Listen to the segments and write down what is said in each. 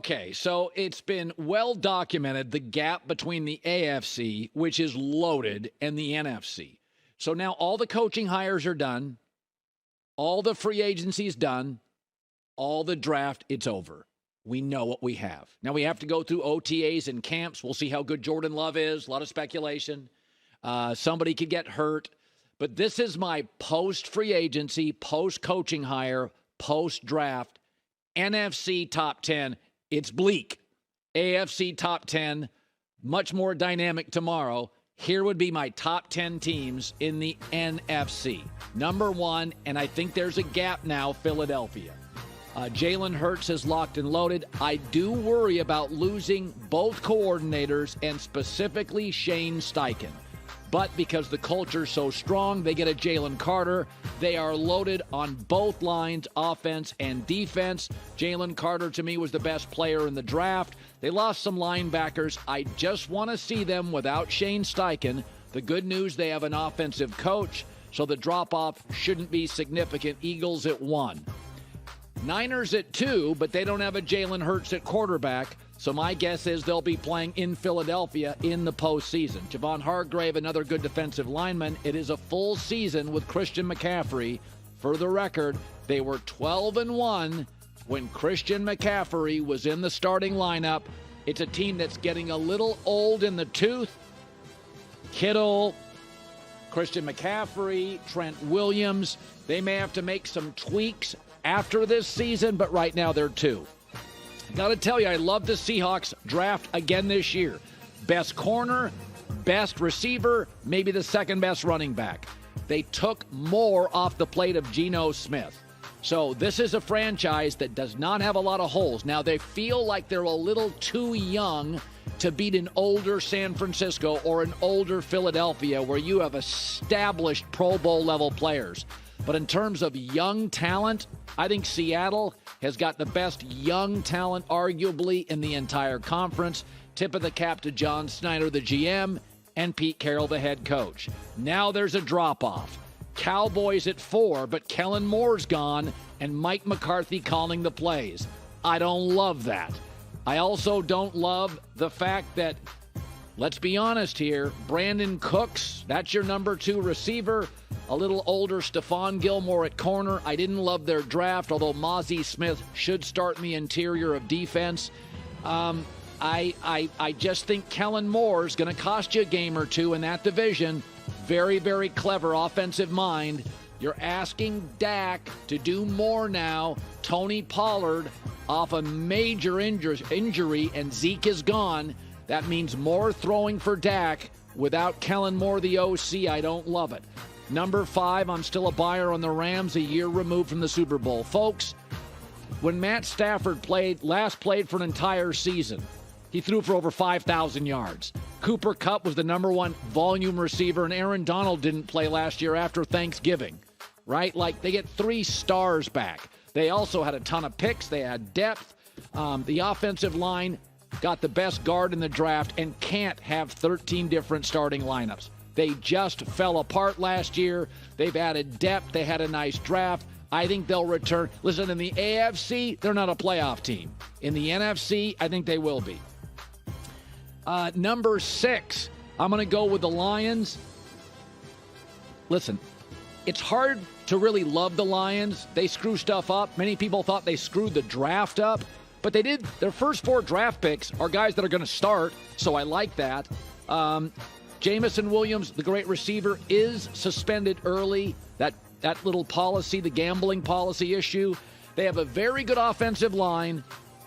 Okay, so it's been well documented, the gap between the AFC, which is loaded, and the NFC. So now all the coaching hires are done. All the free agency is done. All the draft, it's over. We know what we have. Now we have to go through OTAs and camps. We'll see how good Jordan Love is. A lot of speculation. Somebody could get hurt. But this is my post-free agency, post-coaching hire, post-draft, NFC top 10. It's bleak. AFC top 10, much more dynamic tomorrow. Here would be my top 10 teams in the NFC. Number 1, and I think there's a gap now, Philadelphia. Jalen Hurts is locked and loaded. I do worry about losing both coordinators and specifically Shane Steichen. But because the culture's so strong, they get a Jalen Carter. They are loaded on both lines, offense and defense. Jalen Carter, to me, was the best player in the draft. They lost some linebackers. I just want to see them without Shane Steichen. The good news, they have an offensive coach, so the drop-off shouldn't be significant. Eagles at 1. Niners at 2, but they don't have a Jalen Hurts at quarterback. So my guess is they'll be playing in Philadelphia in the postseason. Javon Hargrave, another good defensive lineman. It is a full season with Christian McCaffrey. For the record, they were 12-1 when Christian McCaffrey was in the starting lineup. It's a team that's getting a little old in the tooth. Kittle, Christian McCaffrey, Trent Williams. They may have to make some tweaks after this season, but right now they're 2. Got to tell you, I love the Seahawks draft again this year. Best corner, best receiver, maybe the second best running back. They took more off the plate of Geno Smith. So this is a franchise that does not have a lot of holes. Now, they feel like they're a little too young to beat an older San Francisco or an older Philadelphia where you have established Pro Bowl level players. But in terms of young talent, I think Seattle has got the best young talent arguably in the entire conference. Tip of the cap to John Snyder, the GM, and Pete Carroll, the head coach. Now there's a drop-off. Cowboys at 4, but Kellen Moore's gone and Mike McCarthy calling the plays. I don't love that. I also don't love the fact that, let's be honest here, Brandon Cooks, that's your number 2 receiver. A little older Stephon Gilmore at corner. I didn't love their draft, although Mozzie Smith should start in the interior of defense. I just think Kellen Moore is going to cost you a game or two in that division. Very, very clever offensive mind. You're asking Dak to do more now. Tony Pollard off a major injury, and Zeke is gone. That means more throwing for Dak. Without Kellen Moore, the OC, I don't love it. Number 5, I'm still a buyer on the Rams, a year removed from the Super Bowl. Folks, when Matt Stafford last played for an entire season, he threw for over 5,000 yards. Cooper Kupp was the number 1 volume receiver, and Aaron Donald didn't play last year after Thanksgiving, right? Like, they get 3 stars back. They also had a ton of picks. They had depth. The offensive line got the best guard in the draft and can't have 13 different starting lineups. They just fell apart last year. They've added depth. They had a nice draft. I think they'll return. Listen, in the AFC, they're not a playoff team. In the NFC, I think they will be. Number 6, I'm going to go with the Lions. Listen, it's hard to really love the Lions. They screw stuff up. Many people thought they screwed the draft up, but they did. Their first 4 draft picks are guys that are going to start, so I like that. Jamison Williams, the great receiver, is suspended early. That little policy, the gambling policy issue. They have a very good offensive line,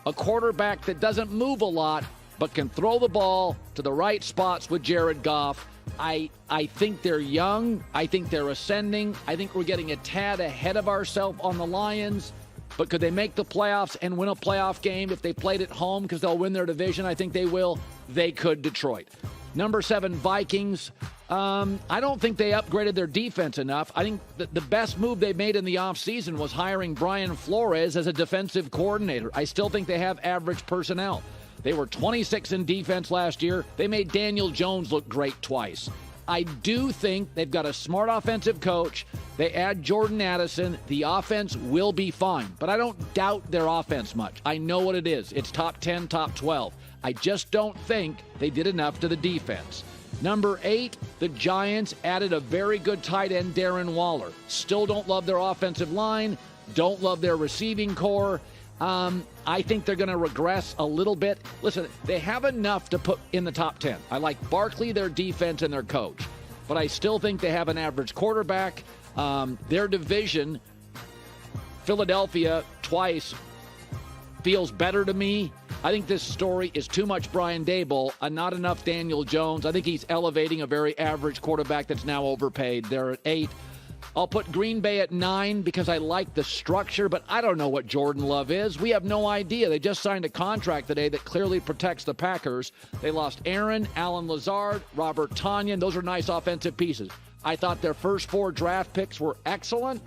a quarterback that doesn't move a lot, but can throw the ball to the right spots with Jared Goff. I think they're young. I think they're ascending. I think we're getting a tad ahead of ourselves on the Lions. But could they make the playoffs and win a playoff game if they played at home because they'll win their division? I think they will. They could, Detroit. Number 7, Vikings. I don't think they upgraded their defense enough. I think the best move they made in the offseason was hiring Brian Flores as a defensive coordinator. I still think they have average personnel. They were 26 in defense last year. They made Daniel Jones look great twice. I do think they've got a smart offensive coach. They add Jordan Addison. The offense will be fine. But I don't doubt their offense much. I know what it is. It's top 10, top 12. I just don't think they did enough to the defense. Number 8, the Giants added a very good tight end, Darren Waller. Still don't love their offensive line. Don't love their receiving core. I think they're going to regress a little bit. Listen, they have enough to put in the top 10. I like Barkley, their defense, and their coach. But I still think they have an average quarterback. Their division, Philadelphia, twice, feels better to me. I think this story is too much Brian Daboll and not enough Daniel Jones. I think he's elevating a very average quarterback that's now overpaid. They're at 8. I'll put Green Bay at 9 because I like the structure, but I don't know what Jordan Love is. We have no idea. They just signed a contract today that clearly protects the Packers. They lost Aaron, Alan Lazard, Robert Tonyan. Those are nice offensive pieces. I thought their first 4 draft picks were excellent,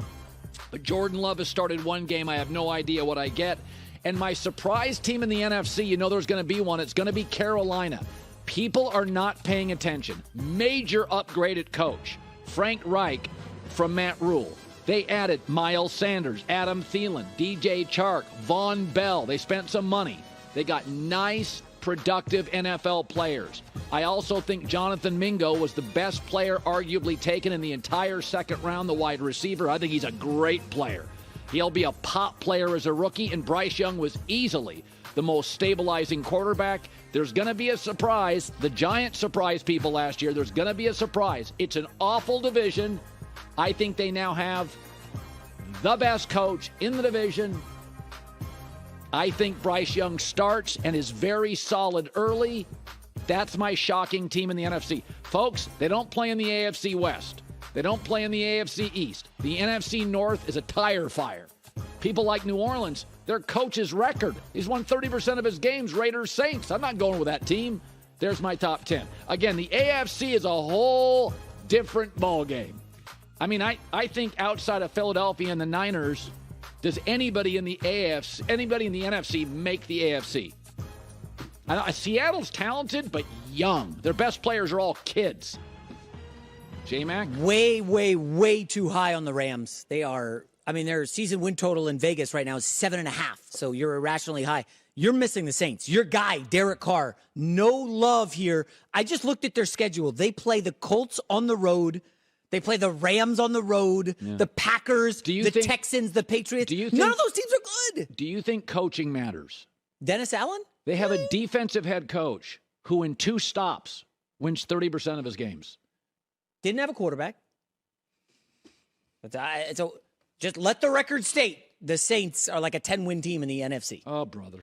but Jordan Love has started one game. I have no idea what I get. And my surprise team in the NFC, you know there's going to be one. It's going to be Carolina. People are not paying attention. Major upgraded coach, Frank Reich, from Matt Rule. They added Miles Sanders, Adam Thielen, DJ Chark, Von Bell. They spent some money. They got nice, productive NFL players. I also think Jonathan Mingo was the best player arguably taken in the entire second round, the wide receiver. I think he's a great player. He'll be a pop player as a rookie, and Bryce Young was easily the most stabilizing quarterback. There's going to be a surprise. The Giants surprised people last year. There's going to be a surprise. It's an awful division. I think they now have the best coach in the division. I think Bryce Young starts and is very solid early. That's my shocking team in the NFC. Folks, they don't play in the AFC West. They don't play in the AFC East. The NFC North is a tire fire. People like New Orleans, their coach's record. He's won 30% of his games, Raiders, Saints. I'm not going with that team. There's my top 10. Again, the AFC is a whole different ballgame. I mean, I think outside of Philadelphia and the Niners, does anybody in the AFC, anybody in the NFC make the AFC? I know, Seattle's talented, but young. Their best players are all kids. J-Mac? Way, way, way too high on the Rams. They are, I mean, their season win total in Vegas right now is 7.5, so you're irrationally high. You're missing the Saints. Your guy, Derek Carr, no love here. I just looked at their schedule. They play the Colts on the road. They play the Rams on the road, the Packers, Texans, the Patriots. None of those teams are good. Do you think coaching matters? Dennis Allen? They have a defensive head coach who in 2 stops wins 30% of his games. Didn't have a quarterback. But just let the record state the Saints are like a 10-win team in the NFC. Oh, brother.